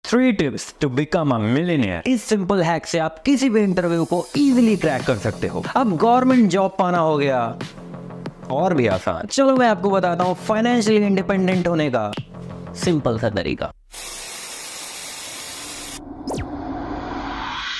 3 tips to become a millionaire. इस simple hack से आप किसी भी इंटरव्यू को इजीली क्रैक कर सकते हो। अब गवर्नमेंट जॉब पाना हो गया और भी आसान। चलो मैं आपको बताता हूँ फाइनेंशियली इंडिपेंडेंट होने का सिंपल सा तरीका।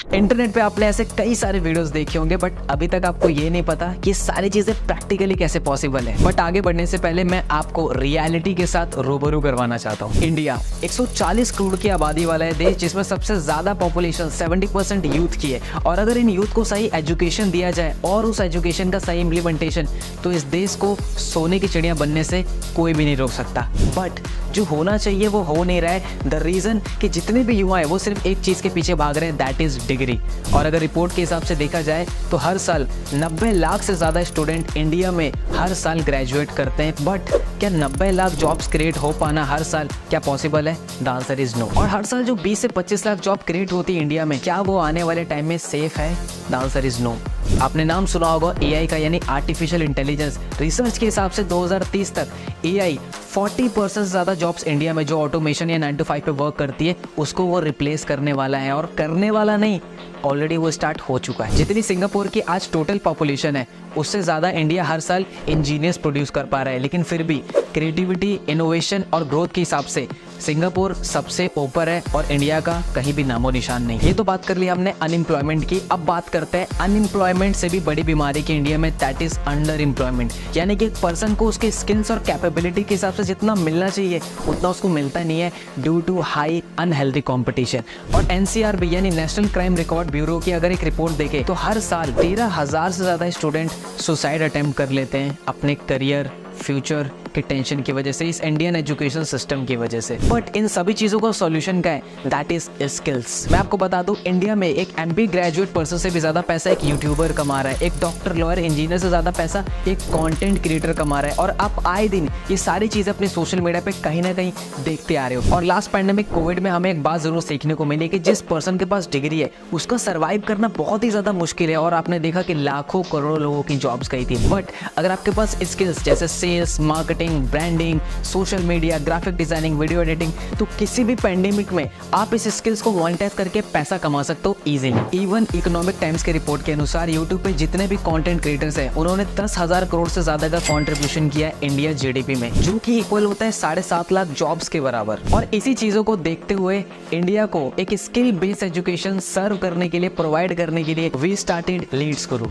इंटरनेट पे आपने ऐसे कई सारे वीडियोस देखे होंगे, बट अभी तक आपको ये नहीं पता कि सारी चीजें प्रैक्टिकली कैसे पॉसिबल है। बट आगे बढ़ने से पहले मैं आपको रियलिटी के साथ रूबरू करवाना चाहता हूँ। इंडिया 140 करोड़ की आबादी वाला है देश, जिसमें सबसे ज्यादा पॉपुलेशन 70% यूथ की है। और अगर इन यूथ को सही एजुकेशन दिया जाए और उस एजुकेशन का सही इम्प्लीमेंटेशन, तो इस देश को सोने की चिड़िया बनने से कोई भी नहीं रोक सकता। बट जो होना चाहिए वो हो नहीं रहा है। द रीजन कि जितने भी युवा है वो सिर्फ एक चीज के पीछे भाग रहे हैं, दैट इज डिग्री। और अगर रिपोर्ट के हिसाब से देखा जाए तो हर साल 90 लाख से ज्यादा स्टूडेंट इंडिया में हर साल ग्रेजुएट करते हैं। बट क्या 90 लाख जॉब्स क्रिएट हो पाना हर साल क्या पॉसिबल है? The answer is no. और हर साल जो 20 से 25 लाख जॉब क्रिएट होती है इंडिया में, क्या वो आने वाले टाइम में सेफ है? The answer is no. आपने नाम सुना होगा एआई का, यानी आर्टिफिशियल इंटेलिजेंस। रिसर्च के हिसाब से 2030 तक एआई 40% से ज्यादा जॉब्स इंडिया में जो ऑटोमेशन या 9 to 5 पे वर्क करती है उसको वो रिप्लेस करने वाला है। और करने वाला नहीं, ऑलरेडी वो स्टार्ट हो चुका है। जितनी सिंगापुर की आज टोटल पॉपुलेशन है उससे ज़्यादा इंडिया हर साल इंजीनियर्स प्रोड्यूस कर पा रहा है। लेकिन फिर भी क्रिएटिविटी, इनोवेशन और ग्रोथ के हिसाब से सिंगापुर सबसे ऊपर है और इंडिया का कहीं भी नामो निशान नहीं। ये तो बात कर ली हमने अनएम्प्लॉयमेंट की। अब बात करते हैं अनएम्प्लॉयमेंट से भी बड़ी बीमारी की इंडिया में, दैट इज अंडर एम्प्लॉयमेंट। यानी कि एक पर्सन को उसके स्किल्स और कैपेबिलिटी के हिसाब से जितना मिलना चाहिए उतना उसको मिलता नहीं है, due to high unhealthy competition. और एनसीआरबी यानी नेशनल क्राइम रिकॉर्ड ब्यूरो की अगर एक रिपोर्ट देखे तो हर साल 13,000 से ज्यादा स्टूडेंट सुसाइड अटेम्प्ट कर लेते हैं अपने करियर, फ्यूचर के टेंशन की वजह से, इस इंडियन एजुकेशन सिस्टम की वजह से। बट इन सभी चीजों का सॉल्यूशन क्या है? That is skills. मैं आपको बता दूं, इंडिया में एक एमबीए ग्रेजुएट पर्सन से भी ज्यादा पैसा एक यूट्यूबर कमा रहा है, एक डॉक्टर, लॉयर, इंजीनियर से ज्यादा पैसा एक कंटेंट क्रिएटर कमा रहा है। और आप आए दिन ये सारी चीजें अपने सोशल मीडिया पे कहीं ना कहीं देखते आ रहे हो। और लास्ट पैंडेमिक कोविड में हमें एक बात जरूर सीखने को मिली कि जिस पर्सन के पास डिग्री है उसका सर्वाइव करना बहुत ही ज्यादा मुश्किल है। और आपने देखा कि लाखों करोड़ों लोगों की जॉब्स गई थी। बट अगर आपके पास स्किल्स जैसे sales, marketing, branding, social media, graphic designing, video editing, तो किसी भी पैंडेमिक में आप इस स्किल्स को मोनेटाइज करके पैसा कमा सकते हो इजीली। इवन इकोनॉमिक टाइम्स के रिपोर्ट के अनुसार यूट्यूब पे जितने भी कंटेंट क्रिएटर्स हैं उन्होंने 10,000 करोड़ से ज्यादा का कंट्रीब्यूशन किया है इंडिया जीडीपी में, जो कि इक्वल होता है 7.5 लाख जॉब्स के बराबर। और इसी चीजों को देखते हुए इंडिया को एक स्किल बेस्ड एजुकेशन सर्व करने के लिए, प्रोवाइड करने के लिए वी स्टार्टेड लीड्स गुरु।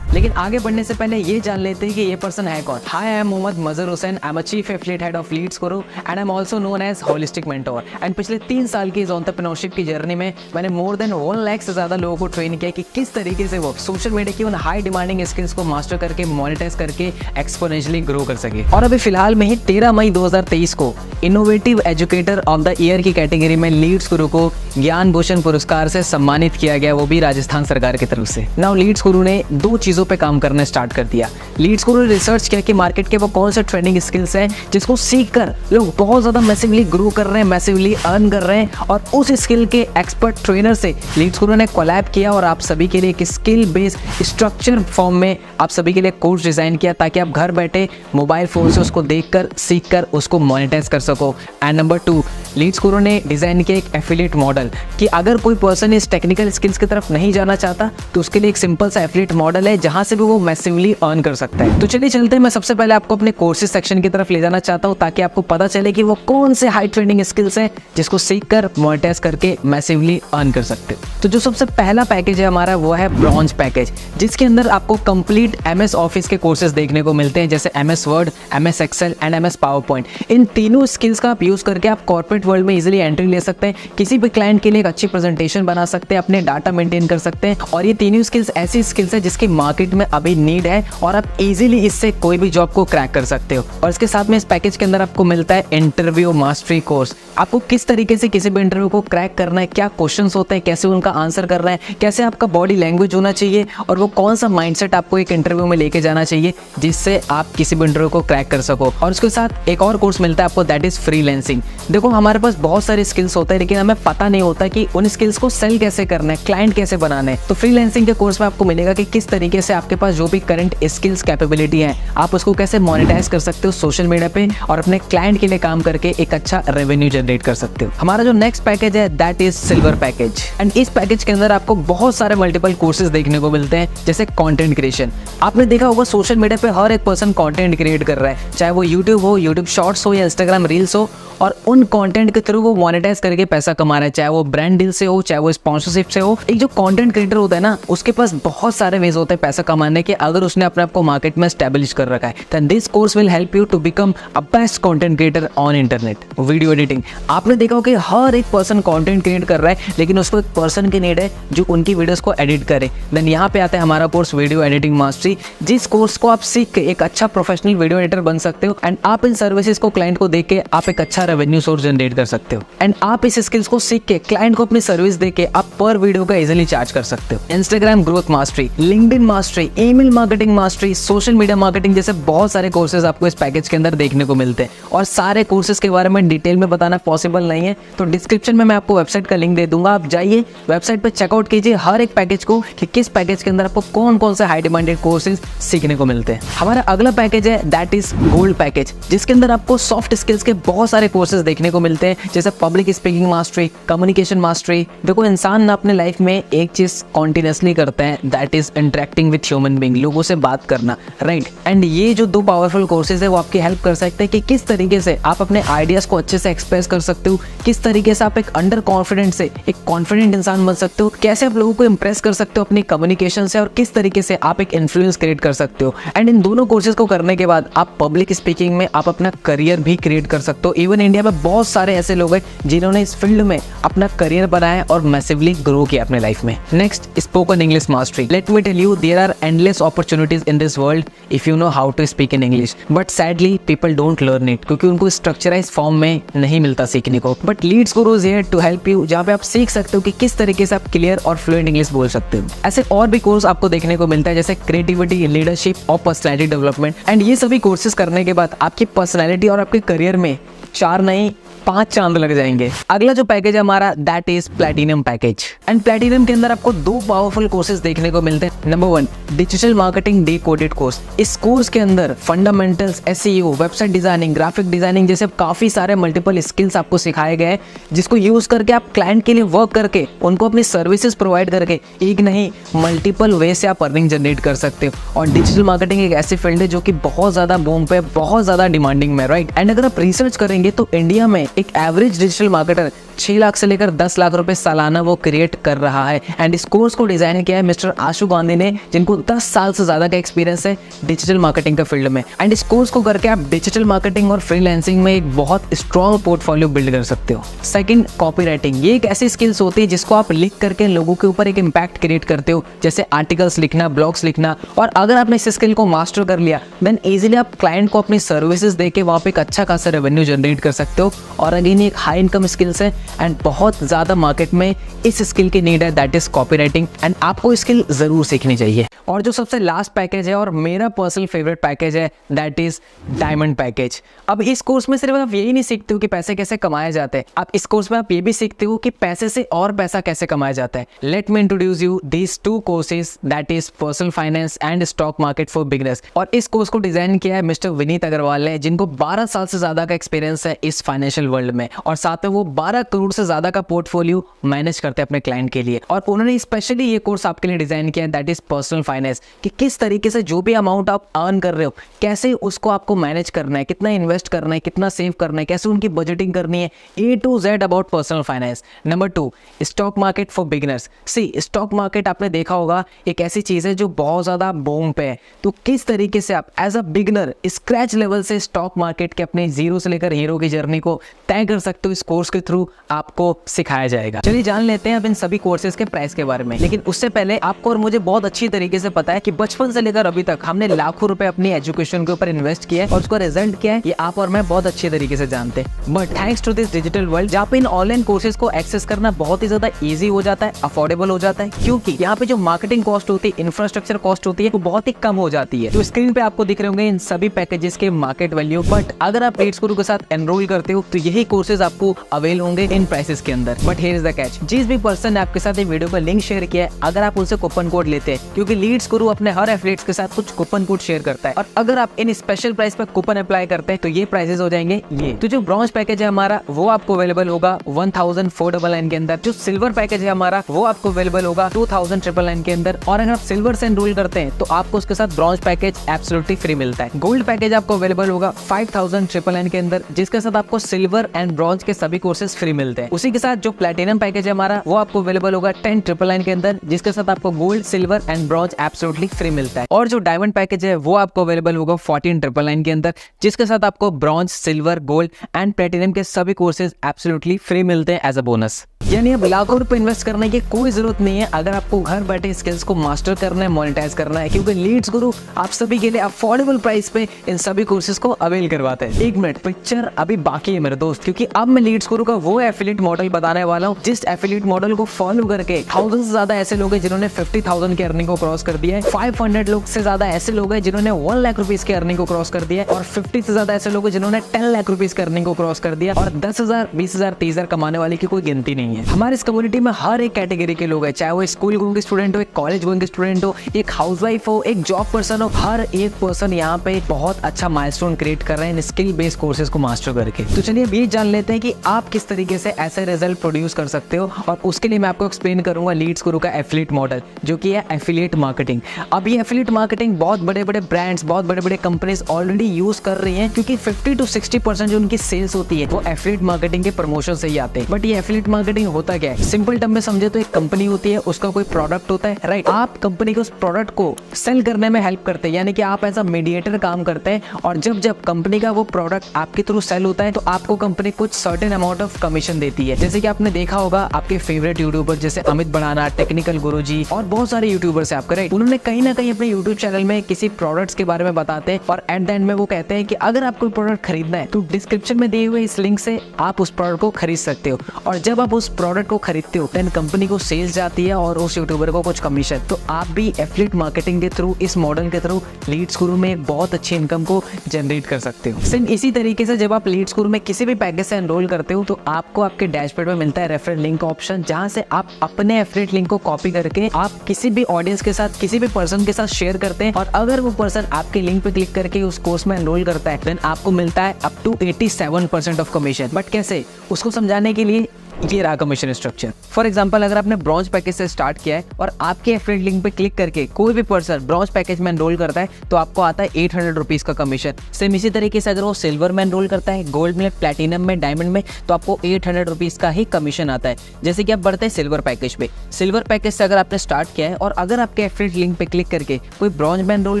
लेकिन आगे बढ़ने से पहले ये जान लेते हैं कि ये पर्सन है कौन। Hi, I am Mohammad Mazhar Hussain. I am a chief affiliate head of leads guru and I am also known as holistic mentor. And पिछले 3 साल की इस एंटरप्रेन्योरशिप की जर्नी में मैंने मोर देन 1 लाख से ज्यादा लोगों को ट्रेन किया कि किस तरीके से वो सोशल मीडिया की उन हाई डिमांडिंग स्किल्स को मास्टर करके, मोनेटाइज करके एक्सपोनेंशियली ग्रो कर सके। और अभी फिलहाल में ही 13 मई 2023 को innovative educator of the year की कैटेगरी में लीड्स गुरु को ज्ञान भूषण पुरस्कार से सम्मानित किया गया, वो भी राजस्थान सरकार की तरफ से। नाउ लीड्स गुरु ने 2 चीजों पे काम करना स्टार्ट कर दिया। लीड्स गुरु ने रिसर्च किया कि मार्केट के वो कौन से ट्रेंडिंग स्किल्स हैं जिसको सीखकर लोग बहुत ज्यादा मैसिवली ग्रो कर रहे हैं, मैसिवली अर्न कर रहे हैं। और उस स्किल के एक्सपर्ट ट्रेनर से लीड्स गुरु ने कोलैब किया और आप सभी के लिए एक स्किल बेस्ड स्ट्रक्चर फॉर्म में आप सभी के लिए कोर्स डिजाइन किया, ताकि आप घर बैठे मोबाइल फोन से उसको देखकर, सीखकर उसको मोनेटाइज कर सको। एंड नंबर 2, लीड्स गुरु ने डिजाइन किया एक एफिलिएट मॉडल कि अगर कोई पर्सन इस टेक्निकल स्किल्स की तरफ नहीं जाना चाहता तो उसके लिए एक सिंपल सा एफिलिएट मॉडल है जहां से भी वो मैसिवली अर्न कर सकता है। तो चलिए चलते हैं, मैं सबसे पहले आपको अपने कोर्सेज सेक्शन की तरफ ले जाना चाहता हूं ताकि आपको पता चले कि वो कौन से हाई ट्रेंडिंग स्किल्स हैं जिसको सीखकर मोनेटाइज करके मैसिवली अर्न कर सकते हो। तो जो सबसे पहला पैकेज है हमारा वो है ब्रॉन्ज पैकेज, जिसके अंदर आपको कंप्लीट एमएस ऑफिस के कोर्सेज देखने को मिलते हैं, जैसे MS Word, MS Excel and MS PowerPoint. इन तीनों स्किल्स का आप यूज करके आप कॉर्पोरेट वर्ल्ड में इजीली एंट्री ले सकते हैं, किसी भी क्लाइंट के लिए एक अच्छी प्रेजेंटेशन बना सकते हैं, अपने डाटा मेंटेन कर सकते हैं। और ये तीनों स्किल्स ऐसी स्किल्स है जिसकी मार्केट में अभी नीड है और आप इजीली इससे कोई भी जॉब को क्रैक कर सकते हो। और इसके साथ में इस पैकेज के अंदर आपको मिलता है इंटरव्यू मास्टरी कोर्स। आपको किस तरीके से किसी भी इंटरव्यू को क्रैक करना है, क्या क्वेश्चंस होते हैं, कैसे उनका आंसर करना है, कैसे आपका बॉडी लैंग्वेज होना चाहिए और वो कौन सा माइंडसेट आपको एक इंटरव्यू में लेके जाना चाहिए जिससे आप किसी भी इंटरव्यू को क्रैक कर सको। और उसके साथ एक और कोर्स मिलता है आपको, दैट इज फ्रीलांसिंग। देखो, हमारे पास बहुत सारे स्किल्स होते हैं लेकिन हमें पता नहीं होता कि उन स्किल्स को सेल कैसे करना है, क्लाइंट कैसे बनाना है। तो फ्रीलांसिंग के कोर्स में आपको मिलेगा कि किस तरीके से आप आपके पास जो भी करंट स्किल्स कैपेबिलिटी है आप उसको कैसे मोनेटाइज कर सकते हो सोशल मीडिया पे और अपने क्लाइंट के लिए काम करके एक अच्छा रेवेन्यू जनरेट कर सकते हो। हमारा जो नेक्स्ट पैकेज है that is silver package and इस पैकेज के अंदर आपको बहुत सारे मल्टीपल कोर्सेज देखने को मिलते हैं, जैसे कंटेंट क्रिएशन। आपने देखा होगा सोशल मीडिया पे हर एक पर्सन कंटेंट क्रिएट कर रहा है, चाहे वो यूट्यूब हो, यूट्यूब शॉर्ट्स हो या इंस्टाग्राम रील्स हो, और उन कंटेंट के थ्रू वो मोनेटाइज करके पैसा कमा रहा है, चाहे वो ब्रांड डील से हो, चाहे वो स्पॉन्सरशिप से हो। एक जो कंटेंट क्रिएटर होता है ना, उसके पास बहुत सारे वेज होते हैं पैसा कमाने के, अगर उसने अपने आप को मार्केट में एस्टैब्लिश कर रखा है। Then this course will help you to become a best content creator on internet. Video editing, आपने देखा हो कि हर एक पर्सन कंटेंट क्रिएट कर रहा है, लेकिन उसको एक पर्सन की नीड है जो उनकी वीडियोस को एडिट करे। देन यहाँ पे आता है हमारा कोर्स वीडियो एडिटिंग मास्टरी, जिस कोर्स को आप सीख के एक अच्छा प्रोफेशनल वीडियो एडिटर बन सकते हो एंड आप इन सर्विसेज को क्लाइंट को दे के आप एक अच्छा रेवेन्यू सोर्स जनरेट कर सकते हो। एंड आप इस स्किल्स को सीख के क्लाइंट को अपनी सर्विस दे के आप पर वीडियो का इजीली चार्ज कर सकते हो। Instagram growth mastery, LinkedIn mastery, email marketing mastery, social media marketing जैसे बहुत सारे कोर्सेज आपको इस पैकेज के अंदर देखने को मिलते हैं, और सारे कोर्सेज के बारे में डिटेल में बताना पॉसिबल नहीं है, तो डिस्क्रिप्शन में मैं आपको वेबसाइट का लिंक दे दूंगा, आप जाइए वेबसाइट पर चेकआउट कीजिए हर एक पैकेज को कि किस पैकेज के अंदर आपको कौन कौन से हाई डिमांडेड कोर्सेज सीखने को मिलते हैं। हमारा अगला पैकेज है दैट इज गोल्ड पैकेज, जिसके अंदर आपको सॉफ्ट स्किल्स के बहुत सारे कोर्सेज देखने को मिलते हैं, जैसे public speaking mastery, communication mastery. देखो इंसान ना अपने लाइफ में एक चीज कॉन्टिन्यूसली करता है that is interacting with human being, लोगों से बात करना, राइट। एंड ये जो दो पावरफुल कोर्सेज है वो आपकी हेल्प कर सकते हैं कि किस तरीके से आप अपने आइडियाज को अच्छे से एक्सप्रेस कर सकते हो, किस तरीके से आप एक अंडर कॉन्फिडेंट से एक कॉन्फिडेंट इंसान बन सकते हो, कैसे आप लोगों को इंप्रेस कर सकते हो अपनी कम्युनिकेशन से, और किस तरीके से आप एक इन्फ्लुएंस क्रिएट कर सकते हो। एंड इन दोनों कोर्सेज को करने के बाद आप पब्लिक स्पीकिंग में आप अपना करियर भी क्रिएट कर सकते हो। इवन इंडिया में बहुत सारे ऐसे लोग हैं जिन्होंने इस फील्ड में अपना करियर बनाया और मैसिवली ग्रो किया अपने लाइफ में। Next, spoken English mastery. Let me tell you, there are endless opportunities in this world if you know how to speak in English, but sadly people don't learn it, क्योंकि उनको structurize form में नहीं मिलता सीखने को। But leads gurus here to help you, जहाँ पे आप सीख सकते हो कि किस तरीके से आप क्लियर और फ्लुएंट इंग्लिश बोल सकते हो। ऐसे और भी कोर्स आपको देखने को मिलता है, जैसे क्रिएटिविटी, लीडरशिप और पर्सनैलिटी डेवलपमेंट। एंड ये सभी कोर्सेज करने के बाद आपकी पर्सनैलिटी और आपके करियर में 4 नहीं 5 चांद लग जाएंगे। अगला जो पैकेज है हमारा that is platinum package, and platinum के अंदर आपको 2 पावरफुल कोर्सेज देखने को मिलते हैं। Number 1, digital marketing decoded course. इस कोर्स के अंदर fundamentals, SEO, website designing, graphic designing जैसे काफी सारे मल्टीपल स्किल्स आपको सिखाए गए हैं, जिसको यूज करके आप क्लाइंट के लिए वर्क करके उनको अपनी सर्विसेज प्रोवाइड करके एक नहीं मल्टीपल वे से आप अर्निंग जनरेट कर सकते हो। और डिजिटल मार्केटिंग एक ऐसी फील्ड है जो कि बहुत ज्यादा बूम पे, बहुत ज्यादा डिमांडिंग में, राइट। एंड अगर आप रिसर्च करेंगे तो इंडिया में एक एवरेज डिजिटल मार्केटर 6 लाख से लेकर 10 लाख रुपए सालाना वो क्रिएट कर रहा है। एंड इस कोर्स को डिजाइन किया है मिस्टर आशु गांधी ने, जिनको 10 साल से ज्यादा का एक्सपीरियंस है डिजिटल मार्केटिंग का फील्ड में। एंड इस कोर्स को करके आप डिजिटल मार्केटिंग और फ्रीलांसिंग में एक बहुत स्ट्रॉन्ग पोर्टफोलियो बिल्ड कर सकते हो। Second, copywriting. ये एक ऐसी स्किल्स होती है जिसको आप लिख करके लोगों के ऊपर एक इम्पैक्ट क्रिएट करते हो, जैसे आर्टिकल्स लिखना, ब्लॉग्स लिखना। और अगर आपने इस स्किल को मास्टर कर लिया देन इजीली आप क्लाइंट को अपनी सर्विसेज देके वहाँ पे एक अच्छा खासा रेवेन्यू जनरेट कर सकते हो। और अगेन एक हाई इनकम स्किल्स है एंड बहुत ज्यादा मार्केट में इस स्किल की नीड है दैट इज कॉपीराइटिंग, एंड आपको स्किल जरूर सीखनी चाहिए। और जो सबसे लास्ट पैकेज है और मेरा पर्सनल फेवरेट पैकेज है दैट इज डायमंड पैकेज। अब इस कोर्स में सिर्फ आप यही नहीं सीखते हो कि पैसे कैसे कमाए जाते हैं, आप इस कोर्स में आप ये भी सीखते हो कि पैसे से और पैसा कैसे कमाया जाता है। Let me introduce you these 2 courses that is personal finance and stock market for beginners. और इस कोर्स को डिजाइन किया है मिस्टर विनीत अग्रवाल ने, जिनको 12 साल से ज्यादा का एक्सपीरियंस है इस फाइनेंशियल वर्ल्ड में, और साथ में वो 12 करोड़ से ज्यादा का पोर्टफोलियो मैनेज करते हैं अपने क्लाइंट के लिए। और उन्होंने स्पेशली ये कोर्स आपके लिए डिजाइन किया है दैट इज पर्सनल फाइनेंस, कि किस तरीके से जो भी अमाउंट आप अर्न कर रहे हो कैसे उसको आपको मैनेज करना है, कितना इन्वेस्ट करना है, कितना सेव करना है, कैसे उनकी बजटिंग करनी है, A to Z about personal finance. Number 2, stock market for beginners. See stock market आपने देखा होगा एक ऐसी चीज है जो बहुत ज्यादा बूम पे है, तो किस तरीके से आप as a beginner scratch level से स्टॉक मार्केट के अपने जीरो से लेकर हीरो की जर्नी को तय कर सकते हो, इस कोर्स के थ्रू आपको सिखाया जाएगा। चलिए जान लेते हैं अब इन सभी कोर्सेज के प्राइस के बारे में, लेकिन उससे पहले आपको और मुझे बहुत अच्छी तरीके से पता है कि बचपन से लेकर अभी तक हमने लाखों रुपए अपनी एजुकेशन के ऊपर इन्वेस्ट किया है और उसका रिजल्ट क्या है ये आप और मैं बहुत अच्छे तरीके से जानते हैं। But thanks to this digital world जहाँ पे इन ऑनलाइन कोर्सेज को एक्सेस करना बहुत ही ज्यादा ईजी हो जाता है, अफोर्डेबल हो जाता है, क्योंकि यहाँ पे जो मार्केटिंग कॉस्ट होती है, इंफ्रास्ट्रक्चर कॉस्ट होती है, वो बहुत ही कम हो जाती है। तो स्क्रीन पे आपको दिख रहे होंगे इन सभी पैकेजेस के मार्केट वैल्यू। बट अगर आप लीड्स गुरु के साथ एनरोल करते हो तो यही कोर्सेज आपको अवेल होंगे इन प्राइसेस के अंदर। But here is the catch, जिस भी पर्सन ने आपके साथ ये वीडियो का लिंक शेयर किया है, अगर आप उनसे कूपन कोड लेते हैं, क्योंकि लीड्स गुरु अपने हर एफिलिएट्स के साथ कुछ कूपन कोड शेयर करता है, और अगर आप इन स्पेशल प्राइस पर कूपन अप्लाई करते हैं तो ये प्राइसेस हो जाएंगे ये। तो जो ब्रॉन्ज पैकेज है हमारा वो आपको अवेलेबल होगा 1499 के अंदर। जो सिल्वर पैकेज है हमारा वो आपको अवेलेबल होगा 2999 के अंदर। और अगर आप सिल्वर से एनरोल करते हैं तो आपको उसके साथ ब्रॉन्ज पैकेज एब्सोल्युटली फ्री मिलता है। गोल्ड पैकेज आपको अवेलेबल होगा 5999 के अंदर, जिसके साथ आपको सिल्वर एंड ब्रॉन्ज के सभी कोर्सेज फ्री मिलते हैं। उसी के साथ जो प्लैटिनम पैकेज है हमारा वो आपको अवेलेबल होगा 10999 के अंदर, जिसके साथ आपको gold, silver and bronze absolutely free मिलता है। और जो डायमंड पैकेज है वो आपको अवेलेबल होगा 14999 के अंदर, जिसके साथ आपको bronze, silver, gold and platinum के सभी कोर्सेज एब्सोल्युटली फ्री मिलते हैं एज अ बोनस। यानी अब लाखों रुपए इन्वेस्ट करने की कोई जरूरत नहीं है अगर आपको घर बैठे स्किल्स को मास्टर करना है, मोनेटाइज करना है, क्योंकि लीड्स गुरु आप सभी के लिए अफोर्डेबल प्राइस पे इन सभी कोर्सेज को अवेल करवाते हैं। एक मिनट, पिक्चर अभी बाकी है मेरे दोस्त, क्योंकि अब मैं लीड्स गुरु का वो एफिलिएट मॉडल बताने वाला हूँ जिस एफिलिएट मॉडल को फॉलो करके 1000 से ज्यादा ऐसे लोग हैं जिन्होंने 50,000 की अर्निंग को क्रॉस कर दिया है, 500 लोग से ज्यादा ऐसे लोग हैं जिन्होंने 1 लाख रुपीज की अर्निंग को क्रॉस कर दिया है, और 50 से ज्यादा ऐसे लोग हैं जिन्होंने 10 लाख रुपीज की अर्निंग को क्रॉस कर दिया, और 10,000, 20,000, 30,000 कमाने वाले की कोई गिनती नहीं है। हमारे इस कम्युनिटी में हर एक कैटेगरी के लोग हैं, चाहे वो स्कूल गोइंग स्टूडेंट हो, एक कॉलेज गोइंग स्टूडेंट हो, एक हाउसवाइफ हो, एक जॉब पर्सन हो, हर एक पर्सन यहाँ पे बहुत अच्छा माइलस्टोन क्रिएट कर रहे हैं स्किल बेस्ड कोर्सेज को मास्टर करके। तो चलिए अब ये जान लेते हैं कि आप किस तरीके से ऐसे रिजल्ट प्रोड्यूस कर सकते हो, और उसके लिए मैं आपको एक्सप्लेन करूंगा लीड्स गुरु का एफिलिएट मॉडल, जो कि है एफिलिएट मार्केटिंग। अब ये एफिलिएट मार्केटिंग बहुत बड़े बड़े ब्रांड्स, बहुत बड़े बड़े कंपनीज ऑलरेडी यूज कर रही हैं, क्योंकि 50 to 60% जो उनकी सेल्स होती है वो एफिलिएट मार्केटिंग के प्रमोशन से ही आते हैं। बट ये एफिलिएट मार्केटिंग होता क्या है? सिंपल टर्म में समझे तो एक कंपनी होती है, उसका कोई प्रोडक्ट होता है, राइट? आप कंपनी के उस प्रोडक्ट को सेल करने में हेल्प करते हैं, यानी कि आप एज अ मीडिएटर काम करते हैं, और जब जब कंपनी का वो प्रोडक्ट आपके थ्रू सेल होता है तो आपको कंपनी कुछ सर्टेन अमाउंट ऑफ कमीशन देती है। जैसे कि आपने देखा होगा आपके फेवरेट यूट्यूबर जैसे अमित बनाना, टेक्निकल गुरुजी और बहुत सारे यूट्यूबर्स हैं आपके, राइट? उन्होंने कहीं ना कहीं अपने यूट्यूब चैनल में किसी प्रोडक्ट्स के बारे में बताते हैं, और एट द एंड में वो कहते हैं कि अगर आप कोई प्रोडक्ट खरीदना है तो डिस्क्रिप्शन में दिए हुए इस लिंक से आप उस प्रोडक्ट को खरीद सकते हो, और जब आप उस प्रोडक्ट को खरीदते हो देन कंपनी को सेल्स जाती है और उस यूट्यूबर को कुछ कमीशन। तो आप भी एफिलिएट मार्केटिंग के थ्रू, इस मॉडल के थ्रू लीड्स गुरु में बहुत अच्छी इनकम को जनरेट कर सकते हो। सेम इसी तरीके से जब आप लीड्स गुरु में किसी भी पैकेज से एनरोल करते हो तो आपको आपके डैशबोर्ड में मिलता है रेफरल लिंक ऑप्शन, जहां से आप अपने एफिलिएट लिंक को कॉपी करके आप किसी भी ऑडियंस के साथ, किसी भी पर्सन के साथ शेयर करते हैं, और अगर वो पर्सन आपके लिंक पे क्लिक करके उस कोर्स में एनरोल करता है देन आपको मिलता है up to 87% of commission. But कैसे, उसको समझाने के लिए ये रहा कमीशन स्ट्रक्चर। फॉर एग्जांपल, अगर आपने ब्रॉन्ज पैकेज से स्टार्ट किया है और आपके एफिलिएट लिंक पे क्लिक करके कोई भी पर्सन ब्रॉन्ज पैकेज में एनरोल करता है तो आपको आता है 800 रुपीज का कमीशन। सेम इसी तरीके से अगर वो सिल्वर में एनरोल करता है, गोल्ड में, प्लैटिनम में, डायमंड में, तो आपको 800 रुपीज का ही कमीशन आता है। जैसे कि आप बढ़ते हैं सिल्वर पैकेज पे, सिल्वर पैकेज से अगर आपने स्टार्ट किया है और अगर आपके एफिलिएट लिंक पे क्लिक करके कोई ब्रॉन्ज में एनरोल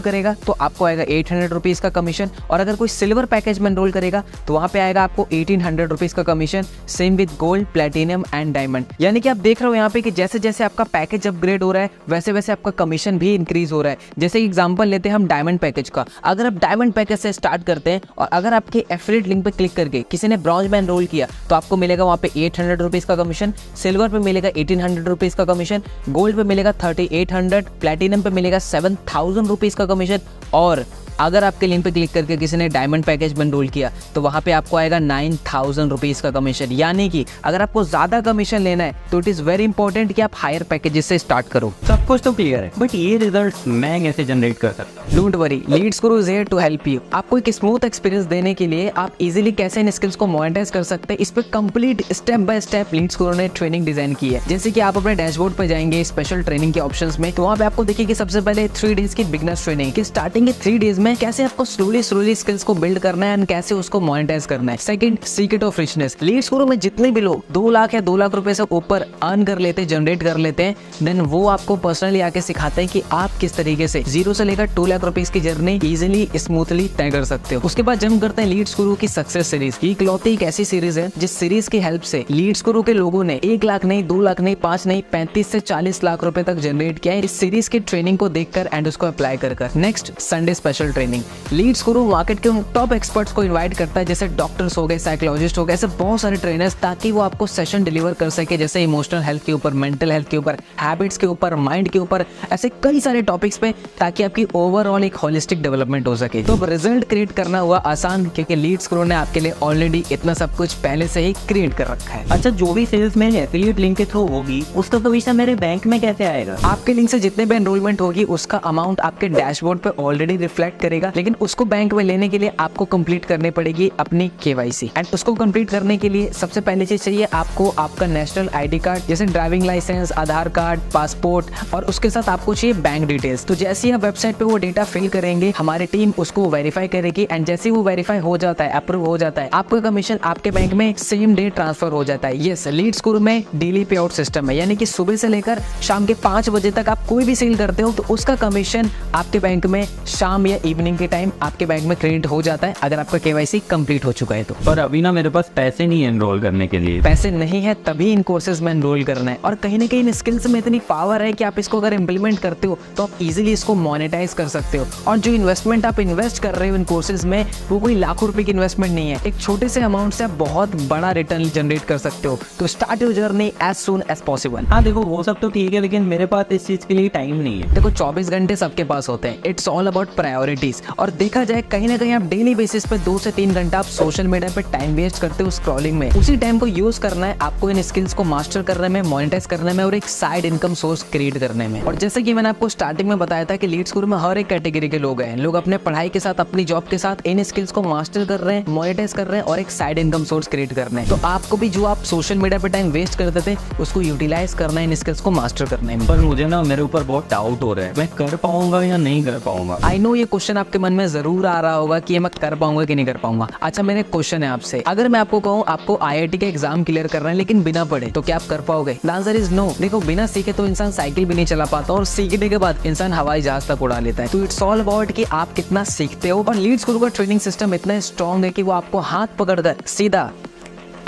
करेगा तो आपको आएगा 800 रुपीज का कमीशन, और अगर कोई सिल्वर पैकेज में एनरोल करेगा तो वहां पे आएगा आपको 1800 रुपीज का commission. Same with gold, platinum and diamond. यानी कि आप देख रहे हो यहाँ पे कि जैसे जैसे आपका पैकेज अपग्रेड हो रहा है वैसे वैसे आपका कमीशन भी इंक्रीज हो रहा है। जैसे एग्जांपल लेते हैं हम डायमंड पैकेज का। अगर आप डायमंड पैकेज से स्टार्ट करते हैं और अगर आपके एफिलिएट लिंक पे क्लिक करके किसी ने ब्रॉन्ज में एनरोल किया तो आपको मिलेगा वहाँ पे 800 रुपीज का कमीशन, सिल्वर पे मिलेगा 1800 रुपीज का कमीशन, गोल्ड पे मिलेगा 3800, प्लैटिनम पे मिलेगा 7000 रुपीज का कमीशन, और अगर आपके लिंक पे क्लिक करके किसी ने डायमंड पैकेज में एनरोल किया तो वहां पे आपको आएगा 9000 रुपीज का कमीशन। यानी कि अगर आपको ज्यादा कमीशन लेना है तो इट इज वेरी इंपॉर्टेंट कि आप हायर पैकेजेस से स्टार्ट करो। सब कुछ तो क्लियर है, बट ये रिजल्ट मैं कैसे जनरेट कर सकता हूँ? Don't worry, leads Guru is here to help you. आपको एक स्मूथ एक्सपीरियंस देने के लिए आप इजीली कैसे इन स्किल्स को मोनेटाइज कर सकते हैं, इस पे complete step by step leads Guru ने ट्रेनिंग डिजाइन की है। जैसे कि आप अपने डैशबोर्ड पे जाएंगे स्पेशल ट्रेनिंग के ऑप्शंस में, तो वहाँ पे आपको देखिए कि सबसे पहले 3 डेज की बिगनर्स ट्रेनिंग की स्टार्टिंग के 3 डेज में कैसे आपको स्लोली स्किल्स को बिल्ड करना है एंड कैसे उसको मोनेटाइज करना है। Second, secret of richness. Leads Guru में जितने भी लोग 2 लाख या 2 लाख रुपए से ऊपर अर्न कर लेते हैं, जनरेट कर लेते हैं, देन वो आपको पर्सनली आके सिखाते हैं कि आप किस तरीके से 0 से लेकर 2 लाख रुपीज की जर्नी इजीली स्मूथली तय कर सकते हो। उसके बाद जंप करते हैं लीड्स गुरु की सक्सेस सीरीज। ये इकलौती एक ऐसी सीरीज है जिस सीरीज की हेल्प से लीड्स गुरु के लोगों ने 1 लाख नहीं, 2 लाख नहीं, 5 नहीं, 35 से 40 लाख रुपए तक जनरेट किया है इस सीरीज की ट्रेनिंग को देखकर एंड उसको अप्लाई कर। Next, Sunday special training. Leads Guru market के उन टॉप एक्सपर्ट्स को इनवाइट करता है, जैसे डॉक्टर्स हो गए, साइकोलॉजिस्ट हो गए, ऐसे बहुत सारे ट्रेनर्स, ताकि वो आपको सेशन डिलीवर कर सके, जैसे इमोशनल हेल्थ के ऊपर, मेंटल हेल्थ के ऊपर, हैबिट्स के ऊपर, माइंड के ऊपर, ऐसे कई सारे टॉपिक्स पे, ताकि आपकी ओवरऑल एक होलिस्टिक डेवलपमेंट हो सके। तो अब रिजल्ट क्रिएट करना हुआ आसान, क्योंकि लीड्स गुरु ने आपके लिए ऑलरेडी इतना सब कुछ पहले से ही क्रिएट कर रखा है। अच्छा, जो भी सेल्स मेरे एफिलिएट लिंक के थ्रू होगी उसका कमीशन मेरे बैंक में कैसे आएगा? आपके लिंक से जितने भी एनरोलमेंट होगी उसका अमाउंट आपके डैशबोर्ड पे ऑलरेडी रिफ्लेक्ट करेगा, लेकिन उसको बैंक में लेने के लिए आपको कंप्लीट करनी पड़ेगी अपनी केवाईसी। एंड उसको कंप्लीट करने के लिए सबसे पहले चीज चाहिए आपको आपका नेशनल आईडी कार्ड, जैसे ड्राइविंग लाइसेंस, आधार कार्ड, पासपोर्ट, और उसके साथ आपको चाहिए बैंक डिटेल्स। तो जैसे ही आप वेबसाइट पे वो डेटा फिल करेंगे, हमारी टीम उसको वेरीफाई करेगी, एंड जैसे ही वो वेरीफाई हो जाता है, अप्रूव हो जाता है, आपका कमीशन आपके बैंक में सेम डे ट्रांसफर हो जाता है। यस, लीड्स गुरु में डेली पे आउट सिस्टम है, यानी कि सुबह से लेकर शाम के 5 बजे तक आप कोई भी सेल करते हो तो उसका कमीशन आपके बैंक में शाम या इवनिंग के टाइम आपके बैंक में क्रेडिट हो जाता है, अगर आपका केवाईसी कंप्लीट हो चुका है तो। पर अभी ना मेरे पास पैसे नहीं है एनरोल करने के लिए। पैसे नहीं है तभी इन कोर्सेज में एनरोल करना है, और कहीं ना कहीं इन स्किल्स में इतनी पावर है कि आप इसको अगर इम्प्लीमेंट करते हो तो आप इजीली इसको मोनेटाइज कर सकते हो। और जो इन्वेस्टमेंट आप इन्वेस्ट कर रहे हो इन कोर्सेज में, वो कोई लाखों रुपए की इन्वेस्टमेंट नहीं है, एक छोटे से अमाउंट से आप बहुत बड़ा रिटर्न जनरेट कर सकते हो। तो start your journey as soon as possible. हाँ देखो, वो सब तो ठीक है, लेकिन मेरे पास इस चीज के लिए टाइम नहीं है। देखो 24 घंटे सबके पास होते हैं, इट्स ऑल अबाउट प्रायोरिटीज। और देखा जाए कहीं ना कहीं आप डेली बेसिस पे 2 से 3 घंटा आप सोशल मीडिया पे टाइम वेस्ट करते हो स्क्रॉलिंग में। उसी टाइम को यूज करना है आपको इन स्किल्स को मास्टर करने में, मोनेटाइज करने में, और एक साइड इनकम सोर्स क्रिएट करने में। और जैसे कि मैंने आपको स्टार्टिंग में बताया था कि लीड्स गुरु में हर एक कैटेगरी के लोग हैं, लोग अपने पढ़ाई के साथ, अपनी जॉब के साथ इन स्किल्स को मास्टर कर रहे हैं, मोनेटाइज कर रहे हैं, और एक साइड इनकम सोर्स क्रिएट करना है। तो आपको भी जो आप सोशल मीडिया पे टाइम वेस्ट करते थे उसको यूटिलाइज करना है इन स्किल्स को मास्टर करने में। पर मुझे ना मेरे ऊपर बहुत डाउट हो रहा है, मैं कर पाऊंगा या नहीं कर पाऊंगा। आई नो ये क्वेश्चन आपके मन में जरूर आ रहा होगा कि ये मैं कर पाऊंगा कि नहीं कर पाऊंगा। अच्छा, मेरा क्वेश्चन है आपसे, अगर मैं आपको कहूँ आपको IIT का एग्जाम क्लियर करना है लेकिन बिना पढ़े, तो क्या आप कर पाओगे? The answer is no. देखो, बिना सीखे तो इंसान साइकिल भी नहीं चला पाता, और सीखने के बाद इंसान हवाई जहाज तक उड़ा लेता है। तो इट्स ऑल अबाउट कि आप कितना सीखते हो। और लीड्स गुरु का ट्रेनिंग सिस्टम इतना स्ट्रॉन्ग है कि वो आपको हाथ पकड़कर सीधा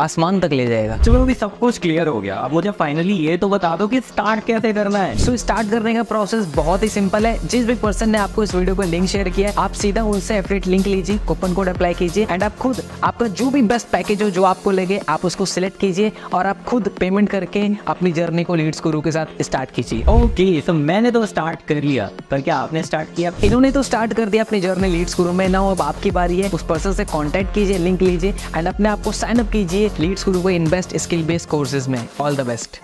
आसमान तक ले जाएगा। चलो, अभी सब कुछ क्लियर हो गया, अब मुझे फाइनली ये तो बता दो कि स्टार्ट कैसे करना है। सो स्टार्ट करने का प्रोसेस बहुत ही सिंपल है। जिस भी पर्सन ने आपको इस वीडियो को लिंक शेयर किया है, आप सीधा उनसे एफिलिएट लिंक लीजिए, कूपन कोड अप्लाई कीजिए, एंड आप खुद आपका जो भी बेस्ट पैकेज हो जो आपको लगे, आप उसको सिलेक्ट कीजिए, और आप खुद पेमेंट करके अपनी जर्नी को लीड्स गुरु के साथ स्टार्ट कीजिए। ओके, तो मैंने तो स्टार्ट कर लिया, पर क्या आपने स्टार्ट किया? इन्होंने तो स्टार्ट कर दिया अपनी जर्नी लीड्स गुरु में। ना अब आपकी बारी है, उस पर्सन से कांटेक्ट कीजिए, लिंक लीजिए, एंड अपने आप को साइन अप कीजिए लीड्स गुरु को बेस्ट स्किल बेस्ड कोर्सेज में। All the best.